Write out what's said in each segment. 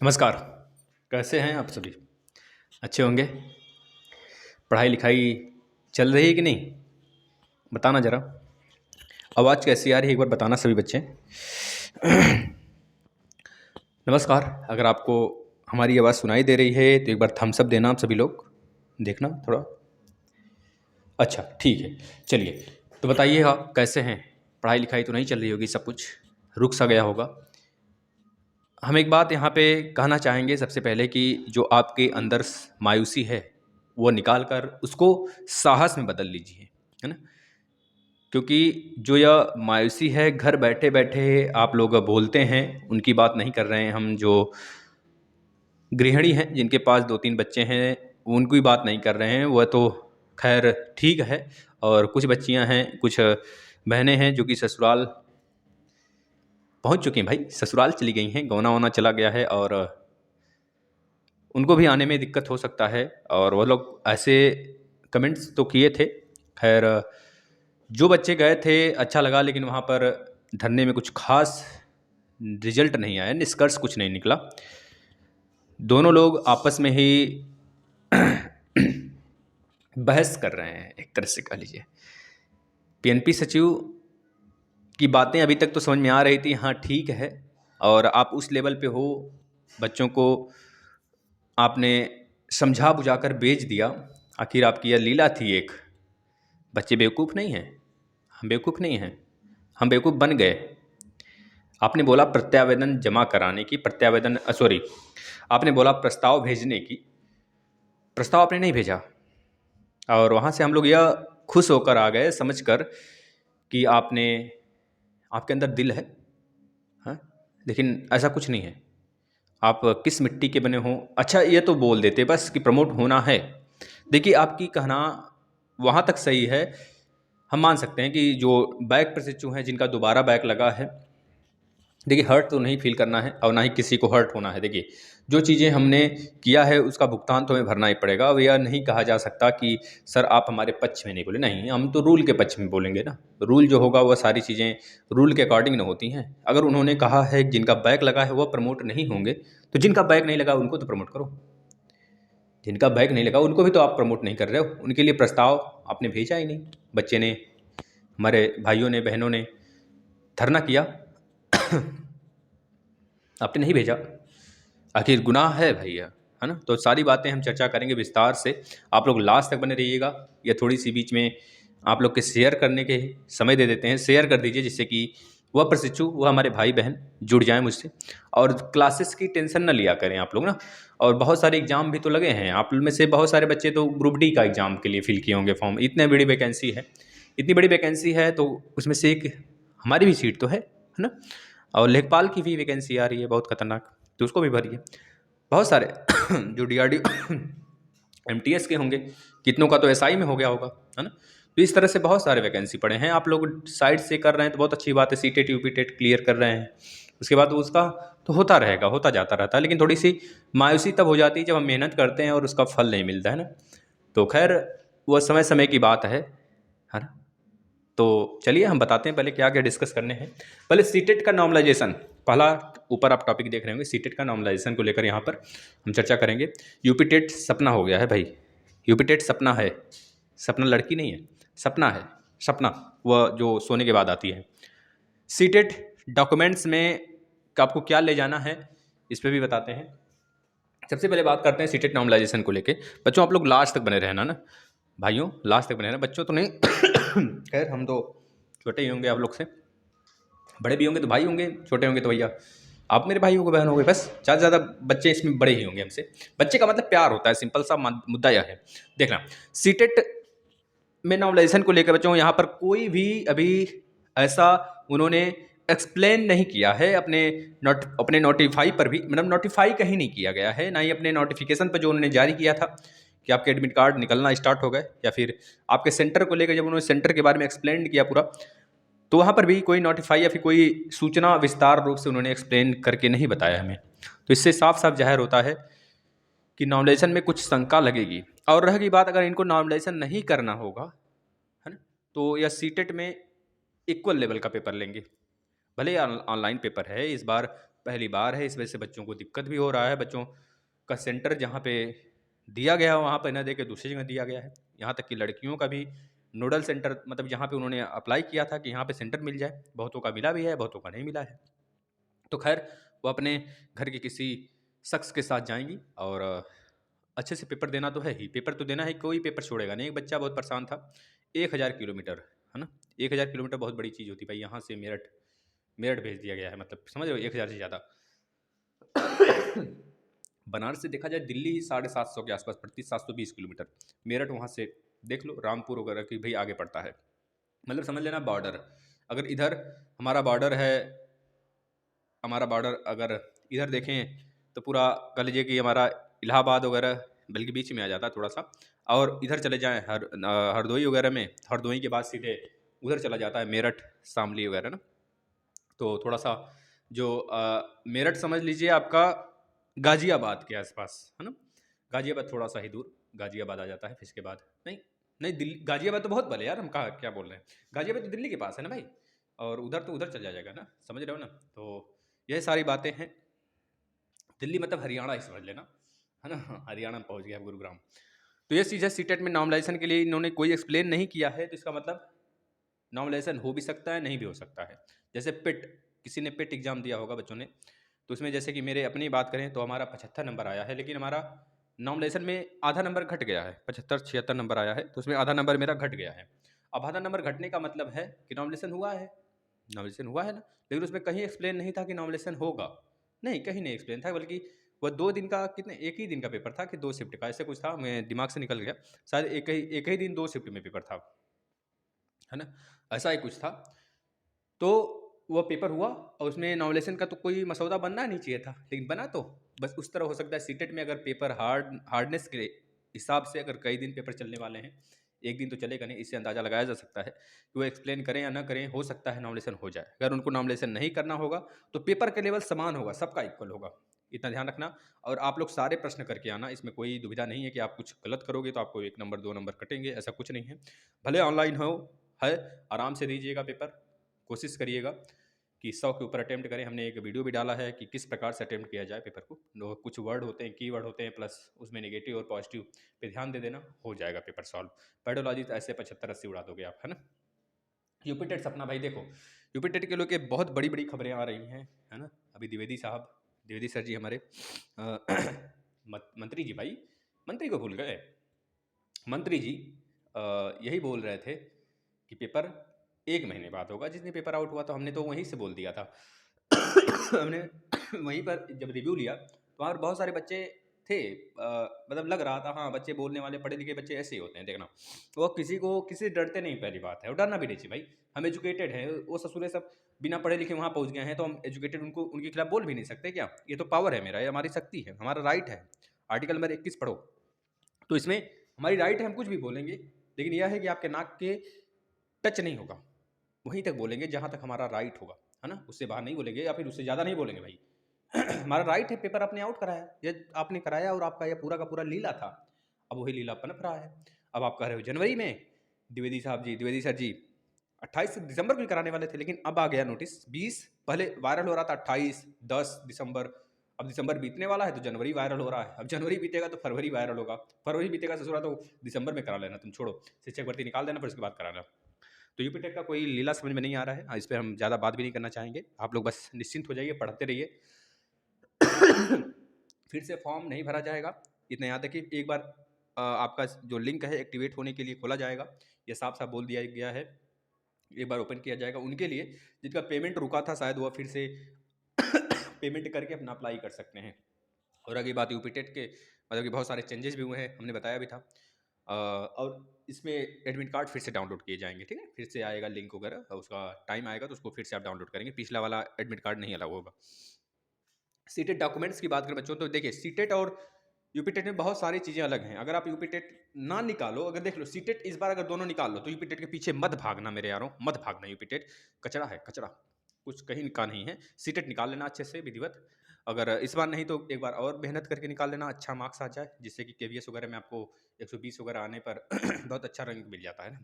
नमस्कार। कैसे हैं आप सभी? अच्छे होंगे। पढ़ाई लिखाई चल रही है कि नहीं? बताना ज़रा। आवाज़ कैसी आ रही है एक बार बताना सभी बच्चे। नमस्कार। अगर आपको हमारी आवाज़ सुनाई दे रही है तो एक बार थम्स अप देना आप सभी लोग। देखना थोड़ा। अच्छा ठीक है। चलिए तो बताइए आप कैसे हैं? पढ़ाई लिखाई तो नहीं चल रही होगी, सब कुछ रुक सा गया होगा। हम एक बात यहाँ पे कहना चाहेंगे सबसे पहले कि जो आपके अंदर मायूसी है वो निकाल कर उसको साहस में बदल लीजिए, है ना? क्योंकि जो यह मायूसी है घर बैठे बैठे आप लोग बोलते हैं, उनकी बात नहीं कर रहे हैं हम। जो गृहिणी हैं जिनके पास 2-3 बच्चे हैं उनकी बात नहीं कर रहे हैं, वह तो खैर ठीक है। और कुछ बच्चियां हैं, कुछ बहनें हैं जो कि ससुराल पहुंच चुकी हैं, भाई ससुराल चली गई हैं, गौना वोना चला गया है और उनको भी आने में दिक्कत हो सकता है। और वो लोग ऐसे कमेंट्स तो किए थे। खैर जो बच्चे गए थे अच्छा लगा, लेकिन वहाँ पर धरने में कुछ खास रिजल्ट नहीं आया, निष्कर्ष कुछ नहीं निकला। दोनों लोग आपस में ही बहस कर रहे हैं, एक तरह से कह लीजिए। पीएनपी सचिव की बातें अभी तक तो समझ में आ रही थी, हाँ ठीक है, और आप उस लेवल पे हो, बच्चों को आपने समझा बुझा कर बेच दिया। आखिर आपकी यह लीला थी एक। बच्चे बेवकूफ़ नहीं हैं, हम बेवकूफ़ नहीं हैं, हम बेवकूफ़ बन गए। आपने बोला प्रत्यावेदन जमा कराने की, आपने बोला प्रस्ताव भेजने की, प्रस्ताव आपने नहीं भेजा। और वहाँ से हम लोग यह खुश होकर आ गए समझकर कि आपके अंदर दिल है, हाँ, लेकिन ऐसा कुछ नहीं है। आप किस मिट्टी के बने हो, अच्छा ये तो बोल देते बस कि प्रमोट होना है। देखिए आपकी कहना वहाँ तक सही है, हम मान सकते हैं कि जो बैक प्रशिक्षु हैं जिनका दोबारा बैक लगा है, देखिए हर्ट तो नहीं फील करना है और ना ही किसी को हर्ट होना है। देखिए जो चीज़ें हमने किया है उसका भुगतान तो हमें भरना ही पड़ेगा। अब यह नहीं कहा जा सकता कि सर आप हमारे पक्ष में नहीं बोले, नहीं, हम तो रूल के पक्ष में बोलेंगे ना। रूल जो होगा वह सारी चीज़ें रूल के अकॉर्डिंग ना होती हैं। अगर उन्होंने कहा है जिनका बैक लगा है वह प्रमोट नहीं होंगे, तो जिनका बैक नहीं लगा उनको तो प्रमोट करो। जिनका बैक नहीं लगा उनको भी तो आप प्रमोट नहीं कर रहे हो, उनके लिए प्रस्ताव आपने भेजा ही नहीं। बच्चे ने, हमारे भाइयों ने, बहनों ने धरना किया, आपने नहीं भेजा। आखिर गुनाह है भैया, है ना? तो सारी बातें हम चर्चा करेंगे विस्तार से। आप लोग लास्ट तक बने रहिएगा। या थोड़ी सी बीच में आप लोग के शेयर करने के समय दे देते हैं, शेयर कर दीजिए जिससे कि वह प्रशिक्षु, वह हमारे भाई बहन जुड़ जाएं मुझसे। और क्लासेस की टेंशन ना लिया करें आप लोग ना। और बहुत सारे एग्जाम भी तो लगे हैं, आप में से बहुत सारे बच्चे तो ग्रुप डी का एग्जाम के लिए फिल किए होंगे फॉर्म। इतनी बड़ी वैकेंसी है, इतनी बड़ी वैकेंसी है तो उसमें से एक हमारी भी सीट तो है ना? और लेखपाल की भी वैकेंसी आ रही है बहुत खतरनाक, तो उसको भी भरिए। बहुत सारे जो डीआरडीओ एमटीएस के होंगे, कितनों का तो एसआई में हो गया होगा, है ना? तो इस तरह से बहुत सारे वैकेंसी पड़े हैं। आप लोग साइड से कर रहे हैं तो बहुत अच्छी बात है, सीटेट यूपीटेट क्लियर कर रहे हैं, उसके बाद उसका तो होता रहेगा, होता जाता रहता है। लेकिन थोड़ी सी मायूसी तब हो जाती है जब हम मेहनत करते हैं और उसका फल नहीं मिलता है ना। तो खैर वह समय समय की बात है ना? तो चलिए हम बताते हैं पहले क्या क्या डिस्कस करने हैं। पहले सीटेट का नॉर्मलाइजेशन, पहला ऊपर आप टॉपिक देख रहे होंगे, सीटेट का नॉर्मलाइजेशन को लेकर यहाँ पर हम चर्चा करेंगे। यूपी टेट सपना हो गया है भाई, यूपी टेट सपना है, सपना लड़की नहीं है, सपना है। सपना वह जो सोने के बाद आती है। सीटेट डॉक्यूमेंट्स में आपको क्या ले जाना है इस पर भी बताते हैं। सबसे पहले बात करते हैं सीटेट नॉर्मलाइजेशन को लेके। बच्चों आप लोग लास्ट तक बने रहना ना, भाइयों लास्ट तक बने रहना, बच्चों तो नहीं। खैर हम तो छोटे ही होंगे आप लोग से, बड़े भी होंगे तो भाई होंगे, छोटे होंगे तो भैया आप मेरे भाई होंगे, बहन होंगे, बस ज़्यादा से ज़्यादा बच्चे इसमें बड़े ही होंगे हमसे। बच्चे का मतलब प्यार होता है, सिंपल सा मुद्दा यह है। देखना सीटेट में नॉर्मलाइजेशन को लेकर बच्चों यहाँ पर कोई भी अभी ऐसा उन्होंने एक्सप्लेन नहीं किया है अपने नोटिफाई पर भी, मतलब नोटिफाई कहीं नहीं किया गया है, ना ही अपने नोटिफिकेशन पर जो उन्होंने जारी किया था कि आपके एडमिट कार्ड निकलना स्टार्ट हो गए, या फिर आपके सेंटर को लेकर जब उन्होंने सेंटर के बारे में एक्सप्लेन किया पूरा, तो वहाँ पर भी कोई नोटिफाई या फिर कोई सूचना विस्तार रूप से उन्होंने एक्सप्लेन करके नहीं बताया हमें। तो इससे साफ साफ जाहिर होता है कि नॉर्मलाइजेशन में कुछ शंका लगेगी। और रह गई बात, अगर इनको नॉर्मलाइजेशन नहीं करना होगा, है ना, तो यह सीटेट में इक्वल लेवल का पेपर लेंगे। भले ऑनलाइन पेपर है इस बार, पहली बार है, इस वजह से बच्चों को दिक्कत भी हो रहा है। बच्चों का सेंटर जहाँ पे दिया गया वहाँ पे न दे के दूसरी जगह दिया गया है। यहाँ तक कि लड़कियों का भी नोडल सेंटर, मतलब जहाँ पे उन्होंने अप्लाई किया था कि यहाँ पे सेंटर मिल जाए, बहुतों का मिला भी है, बहुतों का नहीं मिला है। तो खैर वो अपने घर के किसी शख्स के साथ जाएंगी और अच्छे से पेपर देना तो है ही, पेपर तो देना है, कोई पेपर छोड़ेगा नहीं। एक बच्चा बहुत परेशान था, 1000 किलोमीटर, है ना, 1000 किलोमीटर बहुत बड़ी चीज़ होती है भाई। यहाँ से मेरठ, मेरठ भेज दिया गया है, मतलब समझ रहे हो, 1000 से ज़्यादा। बनारस से देखा जाए दिल्ली 750 के आसपास पड़ती है, 720 किलोमीटर। मेरठ वहाँ से देख लो, रामपुर वगैरह की भाई आगे पड़ता है, मतलब समझ लेना बॉर्डर। अगर इधर हमारा बॉर्डर है, हमारा बॉर्डर अगर इधर देखें तो पूरा कह लीजिए कि हमारा इलाहाबाद वगैरह बल्कि बीच में आ जाता है थोड़ा सा। और इधर चले जाएँ हरदोई वगैरह में, हरदोई के बाद सीधे उधर चला जाता है मेरठ, शामली वगैरह ना। तो थोड़ा सा जो मेरठ समझ लीजिए आपका गाजियाबाद के आसपास, है ना। गाजियाबाद थोड़ा सा ही दूर गाजियाबाद आ जाता है, फिर इसके बाद नहीं, नहीं दिल्ली, गाजियाबाद तो बहुत बड़े यार, हम कहा क्या बोल रहे हैं, गाजियाबाद तो दिल्ली के पास है ना भाई, और उधर तो उधर चल जाएगा ना, समझ रहे हो ना। तो यह सारी बातें हैं। दिल्ली मतलब हरियाणा ही समझ लेना, है ना, हरियाणा में पहुंच गया गुरुग्राम। तो ये चीज़ है, सीटेट में नॉर्मलाइजेशन के लिए इन्होंने कोई एक्सप्लेन नहीं किया है, तो इसका मतलब नॉर्मलाइजेशन हो भी सकता है, नहीं भी हो सकता है। जैसे पिट, किसी ने पिट एग्जाम दिया होगा बच्चों ने, तो उसमें जैसे कि मेरे अपनी बात करें तो हमारा 75 नंबर आया है, लेकिन हमारा नॉर्मलाइजेशन में आधा नंबर घट गया है, 75-76 नंबर आया है, तो उसमें आधा नंबर मेरा घट गया है। अब आधा नंबर घटने का मतलब है कि नॉर्मलाइजेशन हुआ है, नॉमिनेशन हुआ है ना, लेकिन उसमें कहीं एक्सप्लेन नहीं था कि नॉमिनेशन होगा, नहीं कहीं नहीं एक्सप्लेन था, बल्कि वह 2 दिन का, कितने, एक ही दिन का पेपर था कि 2 शिफ्ट का, ऐसे कुछ था, मैं दिमाग से निकल गया, शायद एक ही दिन 2 शिफ्ट में पेपर था, है ना, ऐसा ही कुछ था। तो वो पेपर हुआ और उसमें नॉमिनेशन का तो कोई मसौदा बनना नहीं चाहिए था, लेकिन बना, तो बस उस तरह हो सकता है। सीटेट में अगर पेपर हार्डनेस के हिसाब से अगर कई दिन पेपर चलने वाले हैं, एक दिन तो चलेगा नहीं, इससे अंदाज़ा लगाया जा सकता है कि वो एक्सप्लेन करें या ना करें, हो सकता है नॉमिनेशन हो जाए। अगर उनको नॉमिनेशन नहीं करना होगा तो पेपर का लेवल समान होगा, सबका इक्वल होगा, इतना ध्यान रखना। और आप लोग सारे प्रश्न करके आना, इसमें कोई दुविधा नहीं है कि आप कुछ गलत करोगे तो आपको 1 नंबर 2 नंबर कटेंगे, ऐसा कुछ नहीं है। भले ऑनलाइन हो, है, आराम से दीजिएगा पेपर, कोशिश करिएगा कि 100 के ऊपर अटेम्प्ट करें। हमने एक वीडियो भी डाला है कि किस प्रकार से अटेम्प्ट किया जाए पेपर को, कुछ वर्ड होते हैं, कीवर्ड होते हैं, प्लस उसमें नेगेटिव और पॉजिटिव पे ध्यान दे देना, हो जाएगा पेपर सॉल्व। पेडोलॉजी तो ऐसे 75-80 उड़ा दोगे आप, है ना। यूपी टेट सपना भाई देखो, यूपी टेट के लोग बहुत बड़ी बड़ी खबरें आ रही हैं, है ना। अभी द्विवेदी साहब, द्विवेदी सर जी हमारे मंत्री जी, भाई मंत्री को भूल गए, मंत्री जी यही बोल रहे थे कि पेपर 1 महीने बाद होगा। जिस दिन पेपर आउट हुआ तो हमने तो वहीं से बोल दिया था। हमने वहीं पर जब रिव्यू लिया तो वहाँ पर बहुत सारे बच्चे थे, मतलब लग रहा था हाँ बच्चे बोलने वाले, पढ़े लिखे बच्चे ऐसे ही होते हैं, देखना वो किसी से डरते नहीं, पहली बात है, और डरना भी नहीं चाहिए भाई। हम एजुकेटेड हैं, वो ससुरे सब बिना पढ़े लिखे वहाँ पहुँच गए हैं, तो हम एजुकेटेड उनको, उनके खिलाफ बोल भी नहीं सकते क्या। ये तो पावर है मेरा, ये हमारी शक्ति है, हमारा राइट है। आर्टिकल नंबर 21 पढ़ो, तो इसमें हमारी राइट है, हम कुछ भी बोलेंगे, लेकिन यह है कि आपके नाक के टच नहीं होगा, वहीं तक बोलेंगे जहाँ तक हमारा राइट होगा, है ना, उससे बाहर नहीं बोलेंगे या फिर उससे ज़्यादा नहीं बोलेंगे भाई। हमारा राइट है, पेपर आपने आउट कराया, ये आपने कराया और आपका यह पूरा का पूरा लीला था, अब वही लीला पनप रहा है। अब आप कह रहे हो जनवरी में, द्विवेदी साहब जी, द्विवेदी सर जी 28 दिसंबर को ही कराने वाले थे, लेकिन अब आ गया नोटिस 20, पहले वायरल हो रहा था 28, 10 दिसंबर, अब दिसंबर बीतने वाला है तो जनवरी वायरल हो रहा है, अब जनवरी बीतेगा तो फरवरी वायरल होगा, फरवरी बीतेगा ससुरा तो दिसंबर में करा लेना, तुम छोड़ो, शिक्षक भर्ती निकाल देना, फिर उसके बाद कराना। तो यूपी टेट का कोई लीला समझ में नहीं आ रहा है, इस पर हम ज़्यादा बात भी नहीं करना चाहेंगे, आप लोग बस निश्चिंत हो जाइए, पढ़ते रहिए। फिर से फॉर्म नहीं भरा जाएगा, इतना याद रखिए। एक बार आपका जो लिंक है एक्टिवेट होने के लिए खोला जाएगा, ये साफ साफ बोल दिया गया है, एक बार ओपन किया जाएगा। उनके लिए जिनका पेमेंट रुका था शायद वह फिर से पेमेंट करके अपना अप्लाई कर सकते हैं। और अगली बात यूपी टेट के मतलब कि बहुत सारे चेंजेस भी हुए हैं, हमने बताया भी था। और इसमें एडमिट कार्ड फिर से डाउनलोड किए जाएंगे, ठीक है, फिर से आएगा लिंक वगैरह, उसका टाइम आएगा तो उसको फिर से आप डाउनलोड करेंगे, पिछला वाला एडमिट कार्ड नहीं अलाउ होगा। सीटेट डॉक्यूमेंट्स की बात करें बच्चों, तो देखिए सीटेट और यूपी टेट में बहुत सारी चीज़ें अलग हैं। अगर आप यूपी टेट ना निकालो, अगर देख लो सीटेट इस बार अगर दोनों निकाल लो, तो यूपी टेट के पीछे मत भागना मेरे यारों, मत भागना, यूपी टेट कचरा है, कचरा, कुछ कहीं का नहीं है। सीटेट निकाल लेना अच्छे से विधिवत, अगर इस बार नहीं तो एक बार और मेहनत करके निकाल लेना, अच्छा मार्क्स आ जाए, जिससे कि केवीएस वगैरह में आपको 120 वगैरह आने पर बहुत अच्छा रैंक मिल जाता है ना,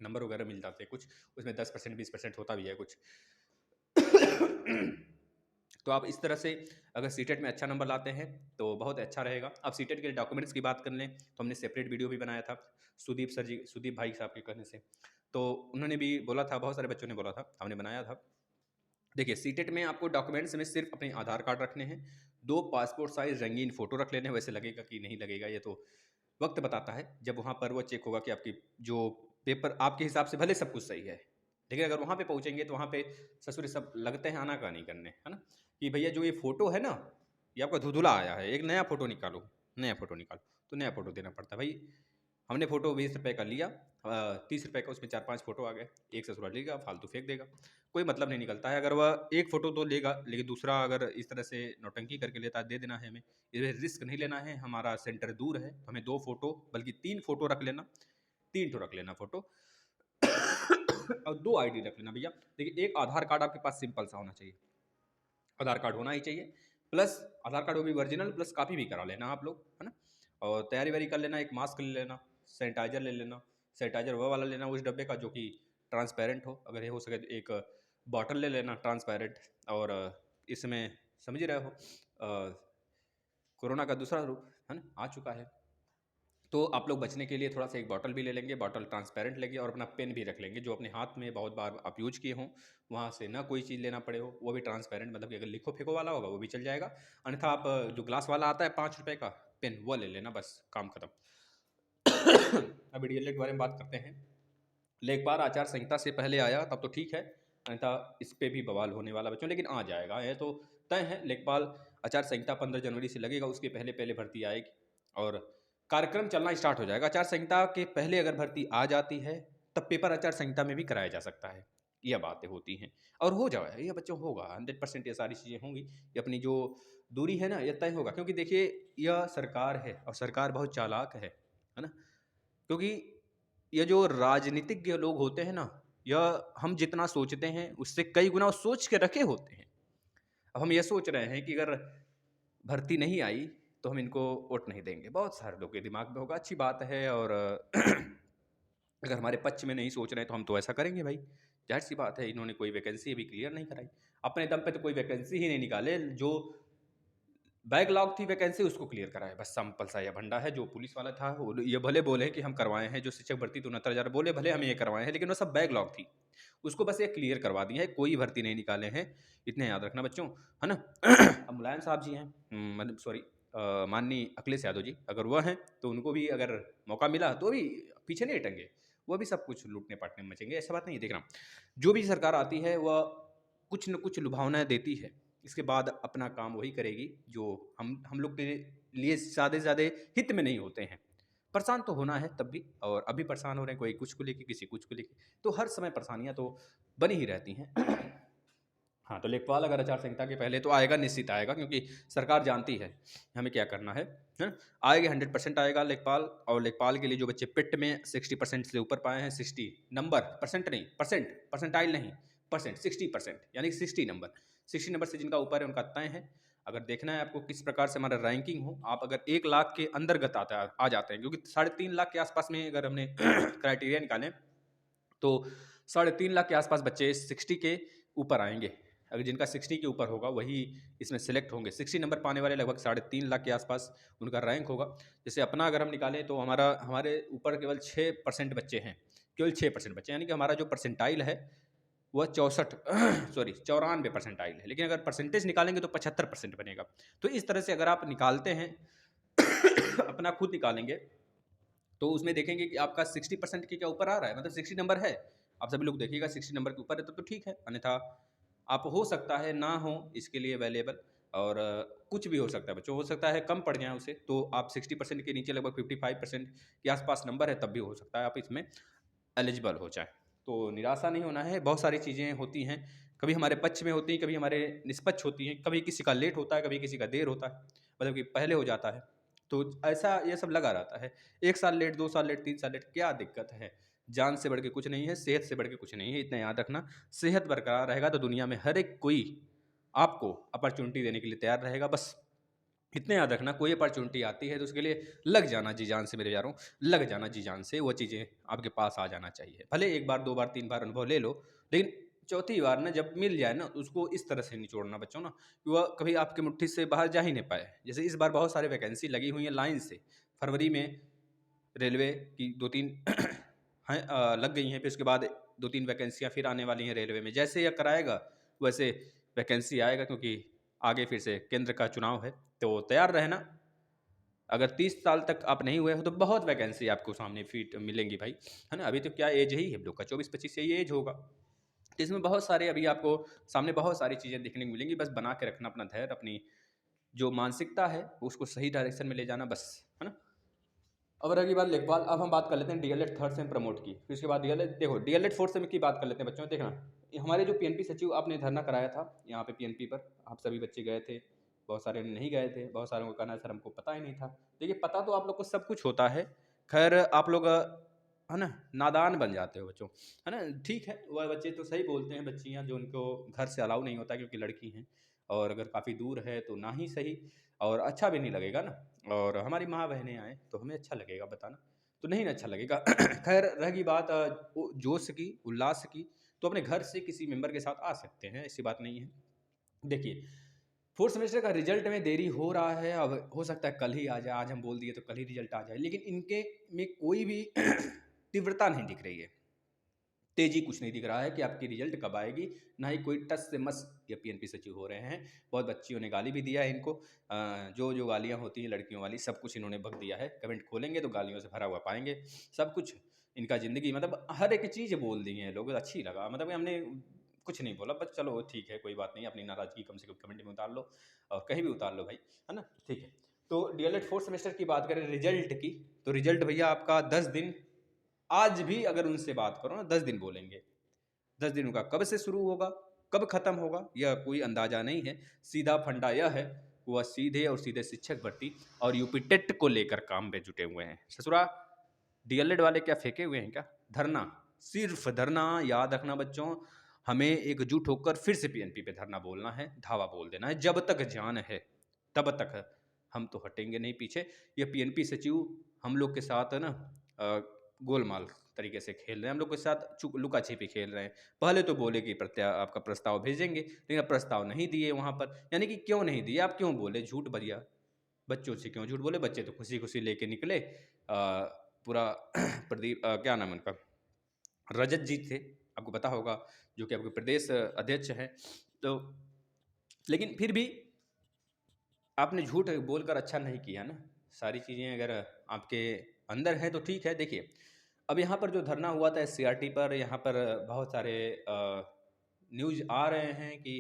नंबर वगैरह मिल जाते हैं कुछ, उसमें 10% 20% होता भी है कुछ। तो आप इस तरह से अगर सीटेट में अच्छा नंबर लाते हैं तो बहुत अच्छा रहेगा। अब सीटेट के डॉक्यूमेंट्स की बात कर लें तो हमने सेपरेट वीडियो भी बनाया था सुदीप भाई साहब के कहने से, तो उन्होंने भी बोला था, बहुत सारे बच्चों ने बोला था, हमने बनाया था। देखिए सीटेट में आपको डॉक्यूमेंट्स में सिर्फ अपने आधार कार्ड रखने हैं, 2 पासपोर्ट साइज रंगीन फ़ोटो रख लेने हैं। वैसे लगेगा कि नहीं लगेगा, ये तो वक्त बताता है, जब वहाँ पर वो चेक होगा कि आपकी जो पेपर आपके हिसाब से भले सब कुछ सही है, लेकिन अगर वहाँ पे पहुँचेंगे तो वहाँ पे ससुर सब लगते हैं आनाकानी करने, है ना, कि भैया जो ये फ़ोटो है ना, ये आपका धुंधुला आया है, एक नया फ़ोटो निकालो, नया फ़ोटो निकालो, तो नया फ़ोटो देना पड़ता है भाई। हमने फ़ोटो 20 रुपये का लिया, 30 रुपये का उसमें 4-5 फ़ोटो आ गए, एक ससुराल लेगा, फालतू फेंक देगा, कोई मतलब नहीं निकलता है। अगर वह एक फ़ोटो तो लेगा, लेकिन दूसरा अगर इस तरह से नौटंकी करके लेता है, दे देना है हमें, ये रिस्क नहीं लेना है। हमारा सेंटर दूर है, तो हमें 2 फ़ोटो बल्कि 3 फ़ोटो रख लेना, 3 ठो रख लेना फ़ोटो और 2 आईडी रख लेना भैया। देखिए एक आधार कार्ड आपके पास सिंपल सा होना चाहिए, आधार कार्ड होना ही चाहिए, प्लस आधार कार्ड वो भी ओरिजिनल, प्लस कॉपी भी करा लेना आप लोग, है ना। और तैयारी वैयारी कर लेना, एक मास्क ले लेना, सैनिटाइजर ले लेना, सैनिटाइजर वो वाला लेना उस डब्बे का जो कि ट्रांसपेरेंट हो, अगर ये हो सके तो एक बॉटल ले लेना ट्रांसपेरेंट। और इसमें समझ ही रहे हो कोरोना का दूसरा रूप है ना आ चुका है, तो आप लोग बचने के लिए थोड़ा सा एक बॉटल भी ले लेंगे, बॉटल ट्रांसपेरेंट लेंगे, और अपना पेन भी रख लेंगे जो अपने हाथ में बहुत बार आप यूज किए हों, वहाँ से ना कोई चीज़ लेना पड़े हो, वो भी ट्रांसपेरेंट, मतलब कि अगर लिखो फेंको वाला होगा वो भी चल जाएगा, अन्यथा आप जो ग्लास वाला आता है 5 रुपये का पेन वो ले लेना, बस काम खत्म। अब डीएलएड के बारे में बात करते हैं। लेखपाल आचार संहिता से पहले आया तब तो ठीक है, अन्यथा इस पे भी बवाल होने वाला बच्चों, लेकिन आ जाएगा, ये तो तय है। लेखपाल आचार संहिता 15 जनवरी से लगेगा, उसके पहले पहले भर्ती आएगी और कार्यक्रम चलना स्टार्ट हो जाएगा। आचार संहिता के पहले अगर भर्ती आ जाती है तब पेपर आचार संहिता में भी कराया जा सकता है, यह बातें होती हैं और हो जाए, ये बच्चों होगा 100%, ये सारी चीज़ें होंगी, ये अपनी जो दूरी है ना ये तय होगा, क्योंकि देखिए यह सरकार है और सरकार बहुत चालाक है ना, क्योंकि ये जो राजनीतिज्ञ लोग होते हैं ना, यह हम जितना सोचते हैं उससे कई गुना सोच के रखे होते हैं। अब हम ये सोच रहे हैं कि अगर भर्ती नहीं आई तो हम इनको वोट नहीं देंगे, बहुत सारे लोग के दिमाग में होगा, अच्छी बात है। और अगर हमारे पक्ष में नहीं सोच रहे हैं तो हम तो ऐसा करेंगे भाई, जाहिर सी बात है। इन्होंने कोई वैकेंसी अभी क्लियर नहीं कराई, अपने दम पे तो कोई वैकेंसी ही नहीं निकाले, जो बैकलॉग थी वैकेंसी उसको क्लियर कराए, बस सिंपल सा यह भंडा है। जो पुलिस वाला था वो ये भले बोले कि हम करवाए हैं, जो शिक्षक भर्ती 69,000 बोले भले हम ये करवाए हैं, लेकिन वो सब बैकलॉग थी, उसको बस ये क्लियर करवा दिया है, कोई भर्ती नहीं निकाले हैं, इतने याद रखना बच्चों, है ना। अब मुलायम साहब जी हैं, मतलब सॉरी माननीय अखिलेश यादव जी, अगर वह हैं तो उनको भी अगर मौका मिला तो भी पीछे नहीं हटेंगे, वो भी सब कुछ लूटने पाटने में मचेंगे, ऐसा बात नहीं है। देखना जो भी सरकार आती है वह कुछ न कुछ लुभावनाएं देती है, इसके बाद अपना काम वही करेगी जो हम लोग के लिए ज़्यादा से ज़्यादा हित में नहीं होते हैं। परेशान तो होना है तब भी, और अभी परेशान हो रहे हैं, कोई कुछ को लेके किसी कुछ को लेके, तो हर समय परेशानियां तो बनी ही रहती हैं। हाँ, तो लेखपाल अगर आचार संहिता के पहले तो आएगा, निश्चित आएगा, क्योंकि सरकार जानती है हमें क्या करना है ना। आएगा 100% आएगा लेखपाल, और लेखपाल के लिए जो बच्चे पिट में 60% से ऊपर पाए हैं, 60 नंबर, परसेंट नहीं, परसेंटाइल नहीं, परसेंट 60%, यानी कि 60 नंबर से जिनका ऊपर है उनका तय है। अगर देखना है आपको किस प्रकार से हमारा रैंकिंग हो, आप अगर 1 लाख के अंतर्गत आ जाते हैं, क्योंकि 3.5 लाख के आसपास में अगर हमने क्राइटेरिया निकालें तो 3.5 लाख के आसपास बच्चे 60 के ऊपर आएंगे। अगर जिनका 60 के ऊपर होगा वही इसमें सेलेक्ट होंगे। 60 नंबर पाने वाले लगभग 3.5 लाख के आसपास उनका रैंक होगा। जैसे अपना अगर हम निकालें तो हमारे ऊपर केवल 6% बच्चे हैं, केवल 6% बच्चे, यानी कि हमारा जो परसेंटाइल है वह 64 सॉरी 94 परसेंटाइल है, लेकिन अगर परसेंटेज निकालेंगे तो 75% बनेगा। तो इस तरह से अगर आप निकालते हैं अपना खुद निकालेंगे तो उसमें देखेंगे कि आपका 60% के क्या ऊपर आ रहा है, मतलब 60 नंबर है, आप सभी लोग देखिएगा 60 नंबर के ऊपर है तो ठीक है, अन्यथा आप हो सकता है ना हो इसके लिए अवेलेबल, और कुछ भी हो सकता है बच्चों, हो सकता है कम पड़ जाए उसे, तो आप 60% के नीचे लगभग 55% के आसपास नंबर है, तब भी हो सकता है आप इसमें एलिजिबल हो जाए। तो निराशा नहीं होना है, बहुत सारी चीज़ें होती हैं, कभी हमारे पक्ष में होती हैं, कभी हमारे निष्पक्ष होती हैं, कभी किसी का लेट होता है, कभी किसी का देर होता है, मतलब कि पहले हो जाता है, तो ऐसा ये सब लगा रहता है। 1 साल लेट, 2 साल लेट, 3 साल लेट, क्या दिक्कत है? जान से बढ़ के कुछ नहीं है, सेहत से बढ़ के कुछ नहीं है, इतना याद रखना। सेहत बरकरार रहेगा तो दुनिया में हर एक कोई आपको अपॉर्चुनिटी देने के लिए तैयार रहेगा। बस इतने याद रखना, कोई अपॉर्चुनिटी आती है तो उसके लिए लग जाना जी जान से, मेरे यारों, लग जाना जी जान से, वो चीज़ें आपके पास आ जाना चाहिए। भले 1 बार 2 बार 3 बार अनुभव ले लो, लेकिन चौथी बार ना जब मिल जाए ना, तो उसको इस तरह से निचोड़ना बच्चों ना कि वह कभी आपकी मुट्ठी से बाहर जा ही नहीं पाए। जैसे इस बार बहुत सारे वैकेंसी लगी हुई हैं लाइन से, फरवरी में रेलवे की 2-3 हैं लग गई हैं, फिर उसके बाद 2-3 वैकेंसियाँ फिर आने वाली हैं रेलवे में। जैसे यह कराएगा वैसे वैकेंसी आएगा, क्योंकि आगे फिर से केंद्र का चुनाव है, तो तैयार रहना। अगर 30 साल तक आप नहीं हुए हो तो बहुत वैकेंसी आपको सामने फिट मिलेंगी भाई, है ना। अभी तो क्या एज ही हम लोग का 24-25 यही एज होगा, तो इसमें बहुत सारे अभी आपको सामने बहुत सारी चीज़ें देखने को मिलेंगी। बस बना के रखना अपना धैर्य, अपनी जो मानसिकता है उसको सही डायरेक्शन में ले जाना बस, है ना। अब रही बात लेखपाल, अब हम बात कर लेते हैं डीएलएड थर्ड सेम प्रमोट की, फिर उसके बाद डीएलएड, देखो डीएलएड फोर्थ सेम की बात कर लेते हैं बच्चों। देखना, हमारे जो पीएनपी सचिव आपने धरना कराया था यहाँ पे पीएनपी पर, आप सभी बच्चे गए थे, बहुत सारे नहीं गए थे, बहुत सारों को कहना है सर हमको पता ही नहीं था। देखिए पता तो आप लोग को सब कुछ होता है, खैर आप लोग है ना नादान बन जाते हो बच्चों, है ना। ठीक है, वह बच्चे तो सही बोलते हैं, बच्चियाँ जो उनको घर से अलाउ नहीं होता क्योंकि लड़की हैं, और अगर काफ़ी दूर है तो ना ही सही, और अच्छा भी नहीं लगेगा ना। और हमारी माँ बहनें आएँ तो हमें अच्छा लगेगा बताना, तो नहीं अच्छा लगेगा। खैर रहेगी बात जोश की, उल्लास की, तो अपने घर से किसी मेंबर के साथ आ सकते हैं, ऐसी बात नहीं है। देखिए फोर्थ सेमेस्टर का रिजल्ट में देरी हो रहा है, अब हो सकता है कल ही आ जाए, आज हम बोल दिए तो कल ही रिजल्ट आ जाए, लेकिन इनके में कोई भी तीव्रता नहीं दिख रही है, तेजी कुछ नहीं दिख रहा है कि आपकी रिजल्ट कब आएगी, ना ही कोई टस से मस ये पीएनपी सचिव हो रहे हैं। बहुत बच्चियों ने गाली भी दिया है इनको, जो जो गालियाँ होती हैं लड़कियों वाली सब कुछ इन्होंने बक दिया है, कमेंट खोलेंगे तो गालियों से भरा हुआ पाएंगे सब कुछ। इनका ज़िंदगी मतलब हर एक चीज़ बोल दी है लोग, अच्छी लगा, मतलब कि हमने कुछ नहीं बोला, बस चलो ठीक है कोई बात नहीं, अपनी नाराज़गी कम से कम कमेंट में उतार लो और कहीं भी उतार लो भाई, है ना, ठीक है। तो डीएलएड फोर्थ सेमेस्टर की बात करें रिजल्ट की, तो रिजल्ट भैया आपका 10 दिन, आज भी अगर उनसे बात करो ना 10 दिन बोलेंगे। 10 दिन का कब से शुरू होगा, कब खत्म होगा, यह कोई अंदाजा नहीं है। सीधा फंडा यह है, वह सीधे और सीधे शिक्षक भर्ती और यूपी टेट को लेकर काम पे जुटे हुए हैं। ससुरा डीएलएड वाले क्या फेंके हुए हैं क्या, धरना, सिर्फ धरना। याद रखना बच्चों, हमें एकजुट होकर फिर से पीएनपी पे धरना बोलना है, धावा बोल देना है, जब तक जान है तब तक हम तो हटेंगे नहीं पीछे। ये पीएनपी सचिव हम लोग के साथ है ना गोलमाल तरीके से खेल रहे हैं, हम लोग के साथ लुका छिपी खेल रहे हैं। पहले तो बोले कि आपका प्रस्ताव भेजेंगे, लेकिन अब प्रस्ताव नहीं दिए वहाँ पर, यानी कि क्यों नहीं दिए, आप क्यों बोले झूठ भैया, बच्चों से क्यों झूठ बोले, बच्चे तो खुशी खुशी लेके निकले। पूरा प्रदीप क्या नाम है उनका, रजत जी थे, आपको पता होगा, जो कि आपके प्रदेश अध्यक्ष हैं। तो लेकिन फिर भी आपने झूठ बोलकर अच्छा नहीं किया ना, सारी चीज़ें अगर आपके अंदर हैं तो ठीक है। देखिए अब यहाँ पर जो धरना हुआ था एससीईआरटी पर, यहाँ पर बहुत सारे न्यूज़ आ रहे हैं कि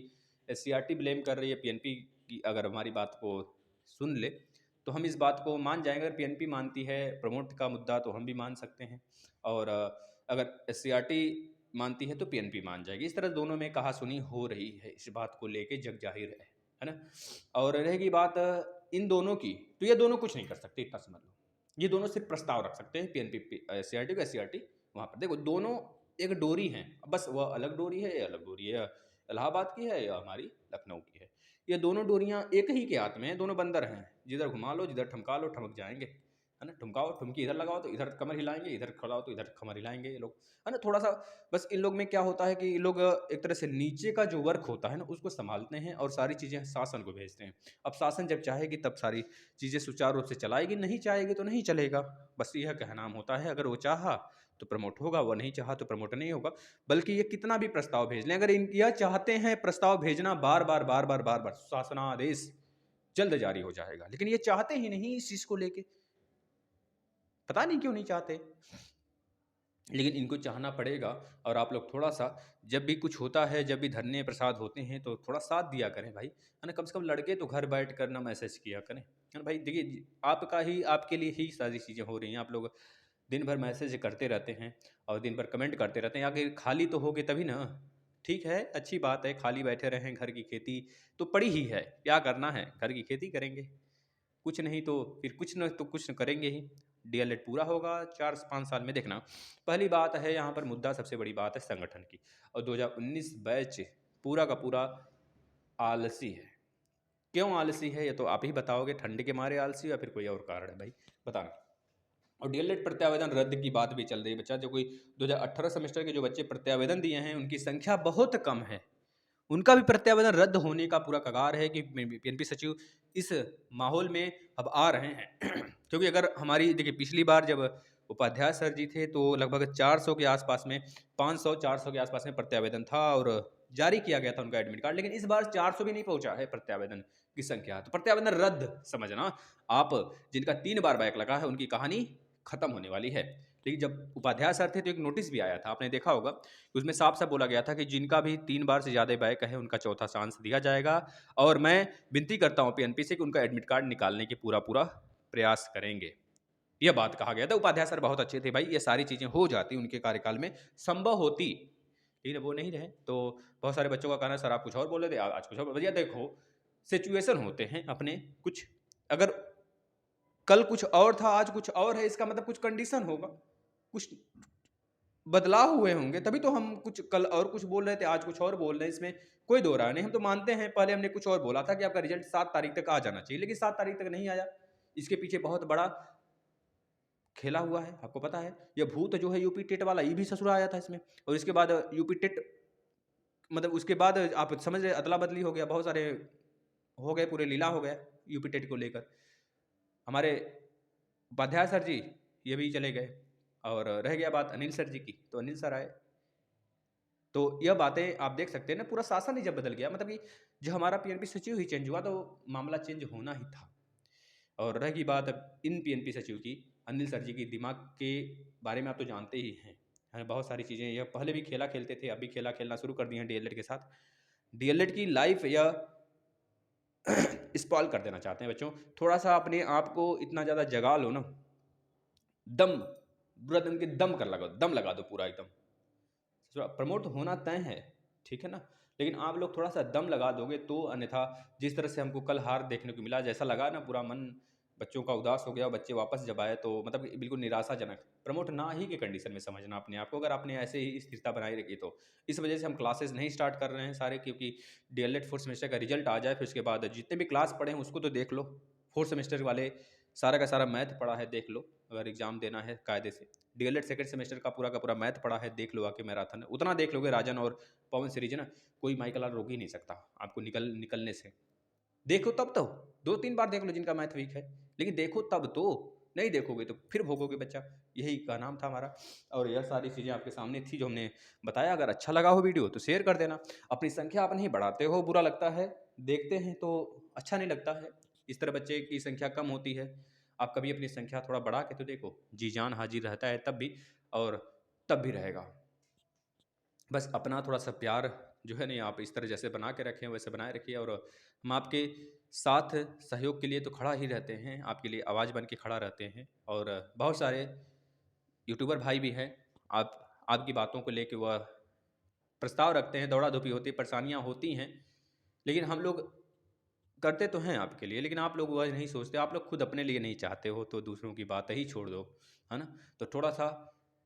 एससीईआरटी ब्लेम कर रही है पीएनपी की। अगर हमारी बात को सुन ले तो हम इस बात को मान जाएंगे, अगर पीएनपी मानती है प्रमोट का मुद्दा तो हम भी मान सकते हैं, और अगर एससीईआरटी मानती है तो पीएनपी मान जाएगी। इस तरह दोनों में कहासुनी हो रही है, इस बात को लेके जग जाहिर है ना। और रहेगी बात इन दोनों की, तो ये दोनों कुछ नहीं कर सकते, इतना समझ लो। ये दोनों सिर्फ प्रस्ताव रख सकते हैं, पीएनपी एससीईआरटी को एससीईआरटी वहाँ पर। देखो दोनों एक डोरी हैं, बस वह अलग डोरी है, ये अलग डोरी है, इलाहाबाद की है या हमारी लखनऊ की है। ये दोनों डोरियाँ एक ही के हाथ में हैं, दोनों बंदर हैं, जिधर घुमा लो जिधर ठमका लो ठमक जाएंगे, है ना। ठुमकाओ ठुमकी इधर लगाओ तो इधर कमर हिलाएंगे, इधर खड़ाओ तो इधर कमर हिलाएंगे ये लोग, है ना। थोड़ा सा बस इन लोग में क्या होता है कि ये लोग एक तरह से नीचे का जो वर्क होता है ना उसको संभालते हैं और सारी चीज़ें शासन को भेजते हैं। अब शासन जब चाहेगी तब सारी चीज़ें सुचारू रूप से चलाएगी, नहीं चाहेगी तो नहीं चलेगा, बस यह कहनाम होता है। अगर वो चाहा तो प्रमोट होगा, वो नहीं चाहा तो प्रमोट नहीं होगा। बल्कि ये कितना भी प्रस्ताव भेज लें, अगर यह चाहते हैं प्रस्ताव भेजना बार बार बार बार बार बार, शासनादेश जल्द जारी हो जाएगा, लेकिन ये चाहते ही नहीं इस चीज़ को लेके, पता नहीं क्यों नहीं चाहते, लेकिन इनको चाहना पड़ेगा। और आप लोग थोड़ा सा जब भी कुछ होता है, जब भी धरने प्रसाद होते हैं तो थोड़ा साथ दिया करें भाई, है ना। कम से कम लड़के तो घर बैठ कर ना मैसेज किया करें, है ना भाई। देखिए आपका ही, आपके लिए ही सारी चीज़ें हो रही हैं, आप लोग दिन भर मैसेज करते रहते हैं और दिन भर कमेंट करते रहते हैं, आगे खाली तो होगे तभी ना। ठीक है, अच्छी बात है, खाली बैठे रहें, घर की खेती तो पड़ी ही है, क्या करना है, घर की खेती करेंगे, कुछ नहीं तो फिर कुछ न तो कुछ करेंगे ही। डीएलएड पूरा होगा 4 से 5 साल में, देखना। पहली बात है यहाँ पर मुद्दा, सबसे बड़ी बात है संगठन की, और 2019 बैच पूरा का पूरा आलसी है। क्यों आलसी है ये तो आप ही बताओगे, ठंड के मारे आलसी या फिर कोई और कारण है भाई, बताना। और डीएलएड प्रत्यावेदन रद्द की बात भी चल रही है बच्चा। जो कोई 2018 सेमेस्टर के जो बच्चे प्रत्यावेदन दिए हैं उनकी संख्या बहुत कम है, उनका भी प्रत्यावेदन रद्द होने का पूरा कगार है कि पीएनपी सचिव इस माहौल में अब आ रहे हैं। क्योंकि अगर हमारी देखिए पिछली बार जब उपाध्याय सर जी थे तो लगभग 400 के आसपास में, 500-400 के आसपास में प्रत्यावेदन था और जारी किया गया था उनका एडमिट कार्ड, लेकिन इस बार 400 भी नहीं पहुंचा है प्रत्यावेदन की संख्या। तो प्रत्यावेदन रद्द समझना आप, जिनका 3 बार बैक लगा है उनकी कहानी खत्म होने वाली है। लेकिन जब उपाध्याय सर थे तो एक नोटिस भी आया था, आपने देखा होगा, उसमें साफ साफ बोला गया था कि जिनका भी 3 बार से ज़्यादा बैक है उनका चौथा चांस दिया जाएगा, और मैं विनती करता हूं पीएनपी से कि उनका एडमिट कार्ड निकालने की पूरा पूरा प्रयास करेंगे। यह बात कहा गया था। उपाध्याय सर बहुत अच्छे थे भाई, ये सारी चीज़ें हो जाती उनके कार्यकाल में, संभव होती, लेकिन वो नहीं रहे। तो बहुत सारे बच्चों का कहना है सर आप कुछ और बोल रहे थे, आज कुछ और। भैया देखो, सिचुएशन होते हैं अपने कुछ, अगर कल कुछ और था आज कुछ और है, इसका मतलब कुछ कंडीशन होगा, कुछ बदलाव हुए होंगे, तभी तो हम कुछ कल और कुछ बोल रहे थे आज कुछ और बोल रहे हैं। इसमें कोई दो राय नहीं। हम तो मानते हैं पहले हमने कुछ और बोला था कि आपका रिजल्ट 7 तारीख तक आ जाना चाहिए, लेकिन 7 तारीख तक नहीं आया। इसके पीछे बहुत बड़ा खेला हुआ है, आपको पता है। यह भूत जो है यूपी टेट वाला, ये भी ससुरा आया था इसमें, और इसके बाद यूपी टेट, मतलब उसके बाद आप समझ रहे अदला बदली हो गया, बहुत सारे हो गए, पूरे लीला हो गया यूपी टेट को लेकर। हमारे उपाध्याय सर जी ये भी चले गए, और रह गया बात अनिल सर जी की, तो अनिल सर आए। तो यह बातें आप देख सकते हैं ना, पूरा शासन ही जब बदल गया, मतलब कि जो हमारा पीएनपी सचिव ही चेंज हुआ तो मामला चेंज होना ही था। और रही बात अब इन पीएनपी सचिव की, अनिल सर जी की दिमाग के बारे में आप तो जानते ही हैं, है बहुत सारी चीज़ें। यह पहले भी खेला खेलते थे, अभी खेला खेलना शुरू कर दिए हैं डीएलएड के साथ। डीएलएड की लाइफ या स्पॉइल कर देना चाहते हैं बच्चों। थोड़ा सा अपने आप को इतना ज़्यादा जगा लो ना, दम, पूरा दम के दम कर लगा, दम लगा दो पूरा एकदम। प्रमोट होना तय है, ठीक है ना, लेकिन आप लोग थोड़ा सा दम लगा दोगे तो, अन्यथा जिस तरह से हमको कल हार देखने को मिला, जैसा लगा ना, पूरा मन बच्चों का उदास हो गया। बच्चे वापस जब आए तो मतलब बिल्कुल निराशाजनक, प्रमोट ना ही के कंडीशन में समझना अपने आप को, अगर आपने ऐसे ही स्थिरता बनाई रखी तो। इस वजह से हम क्लासेस नहीं स्टार्ट कर रहे हैं सारे, क्योंकि डीएलएड 4th सेमेस्टर का रिजल्ट आ जाए, फिर उसके बाद जितने भी क्लास पढ़े हैं उसको तो देख लो। 4th सेमेस्टर वाले सारा का सारा मैथ पढ़ा है, देख लो, अगर एग्जाम देना है कायदे से। डीएलएड 2nd सेमेस्टर का पूरा मैथ पढ़ा है, देख लो आके मैराथन, उतना देख लोगे राजन और पवन सीरीज ना, कोई माइकल रोक ही नहीं सकता आपको निकलने से। देखो तब तो 2-3 बार देख लो जिनका मैथ वीक है, लेकिन देखो तब तो, नहीं देखोगे तो फिर भोगोगे बच्चा। यही का नाम था हमारा, और यह सारी चीज़ें आपके सामने थी जो हमने बताया। अगर अच्छा लगा हो वीडियो तो शेयर कर देना। अपनी संख्या आप नहीं बढ़ाते हो, बुरा लगता है, देखते हैं तो अच्छा नहीं लगता है। इस तरह बच्चे की संख्या कम होती है। आप कभी अपनी संख्या थोड़ा बढ़ा के तो देखो, जी जान हाजिर रहता है तब भी, और तब भी रहेगा। बस अपना थोड़ा सा प्यार जो है नहीं, आप इस तरह जैसे बना के रखें वैसे बनाए रखिए, और हम आपके साथ सहयोग के लिए तो खड़ा ही रहते हैं, आपके लिए आवाज़ बन के खड़ा रहते हैं। और बहुत सारे यूट्यूबर भाई भी हैं, आपकी बातों को लेके वह प्रस्ताव रखते हैं, दौड़ा धूपी होती है, परेशानियाँ होती हैं, लेकिन हम लोग करते तो हैं आपके लिए, लेकिन आप लोग वह नहीं सोचते। आप लोग खुद अपने लिए नहीं चाहते हो तो दूसरों की बात ही छोड़ दो, है ना। तो थोड़ा सा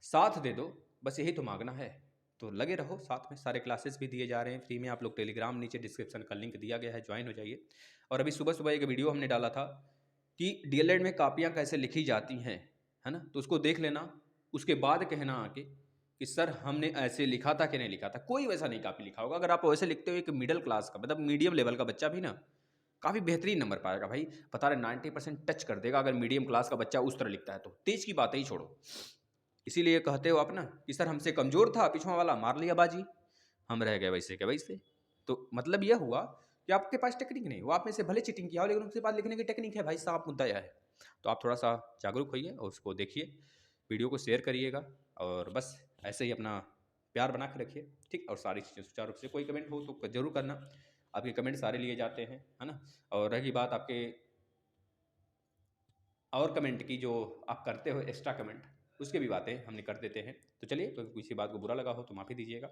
साथ दे दो, बस यही तो मांगना है। तो लगे रहो साथ में, सारे क्लासेस भी दिए जा रहे हैं फ्री में। आप लोग टेलीग्राम, नीचे डिस्क्रिप्शन का लिंक दिया गया है, ज्वाइन हो जाइए। और अभी सुबह सुबह एक वीडियो हमने डाला था कि डीएलएड में कापियाँ कैसे लिखी जाती हैं, है ना, तो उसको देख लेना। उसके बाद कहना आके कि सर हमने ऐसे लिखा था कि नहीं लिखा था। कोई वैसा नहीं कापी लिखा होगा। अगर आप वैसे लिखते हो, एक मिडिल क्लास का, मतलब मीडियम लेवल का बच्चा भी ना काफ़ी बेहतरीन नंबर पाएगा भाई, बता रहे 90% टच कर देगा अगर मीडियम क्लास का बच्चा उस तरह लिखता है तो। तेज की बात ही छोड़ो। इसीलिए कहते हो आप ना कि सर हमसे कमज़ोर था, पिछवा वाला मार लिया बाजी, हम रह गए वैसे के वैसे। तो मतलब यह हुआ कि आपके पास टेक्निक नहीं, वो आप में से भले चीटिंग किया हो, लेकिन उसके पास लिखने की टेक्निक है भाई साहब, मुद्दा यह है। तो आप थोड़ा सा जागरूक होइए और उसको देखिए, वीडियो को शेयर करिएगा, और बस ऐसे ही अपना प्यार बना के रखिए, ठीक। और सारी चीज़ें सुचारू रूप से, कोई कमेंट हो तो ज़रूर करना, आपके कमेंट सारे लिए जाते हैं, है ना। और रही बात आपके और कमेंट की, जो आप करते हो एक्स्ट्रा कमेंट, उसके भी बातें हमने कर देते हैं। तो चलिए, तो किसी बात को बुरा लगा हो तो माफ़ी दीजिएगा।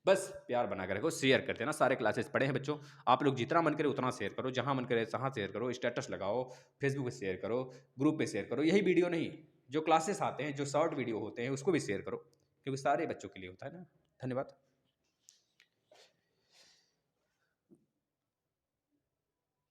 बस प्यार बना कर रखो, शेयर करते हैं ना, सारे क्लासेस पढ़े हैं बच्चों। आप लोग जितना मन करे उतना शेयर करो, जहाँ मन करे तहाँ शेयर करो, स्टेटस लगाओ, फेसबुक पे शेयर करो, ग्रुप पे शेयर करो। यही वीडियो नहीं, जो क्लासेस आते हैं, जो शॉर्ट वीडियो होते हैं, उसको भी शेयर करो, क्योंकि सारे बच्चों के लिए होता है ना। धन्यवाद।